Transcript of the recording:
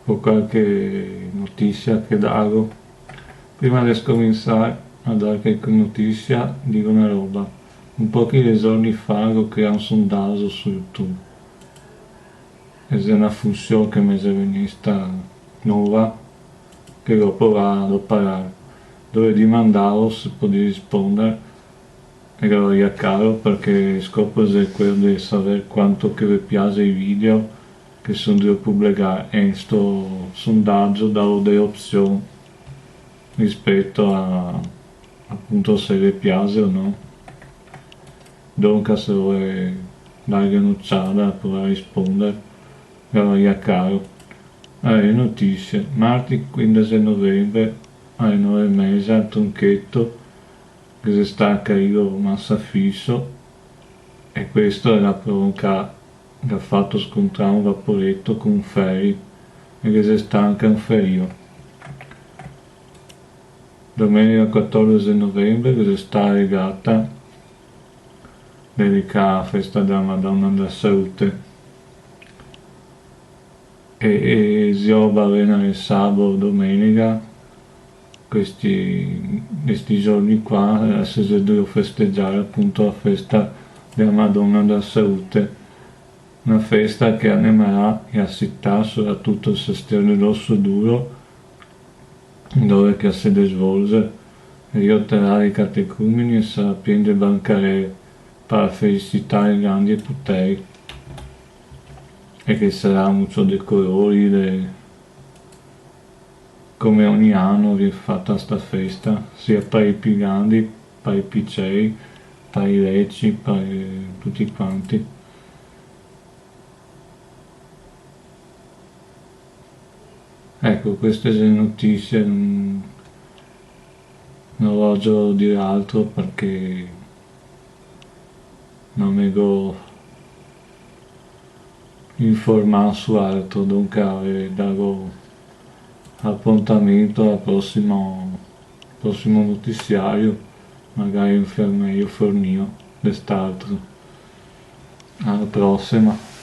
o qualche notizia che darlo. Prima di cominciare a dare qualche notizia, dico una roba. Un po' di giorni fa ho creato un sondaggio su YouTube. È una funzione che mi è venuta nuova, che l'ho provato a parlare. Dove dimandavo se potevi rispondere, e ero caro perché il scopo è quello di sapere quanto che vi piace i video che sono devo pubblicare, e in sto sondaggio davo delle opzioni rispetto a appunto se vi piace o no. Dunque se vuoi dare un'occhiata per rispondere, ero caro. Le notizie, martedì 15 novembre alle 9:30 al Tronchetto che si sta a Cairo Massafisso, e questo è la prova che ha fatto scontrare un vaporetto con un ferry e che si sta anche un ferro. Domenica 14 novembre che si sta a regata dedicata alla festa della Madonna della Salute, e zio Balena il sabato domenica questi giorni qua si devono festeggiare appunto la festa della Madonna della Salute, una festa che animerà la città, soprattutto il sestione rosso duro dove che si svolge, riotterà i catecumeni e sarà pieno di bancarelle per felicitare i grandi e poteri, e che sarà molto dei colori come ogni anno viene fatta sta festa, sia per i più grandi, per i piccoli, per i ricchi, per tutti quanti. Ecco, queste sono le notizie, non voglio dire altro perché non mi devo informare su altro, dunque darò appuntamento al prossimo notiziario, magari un meglio fornito d'est'altro. Alla prossima.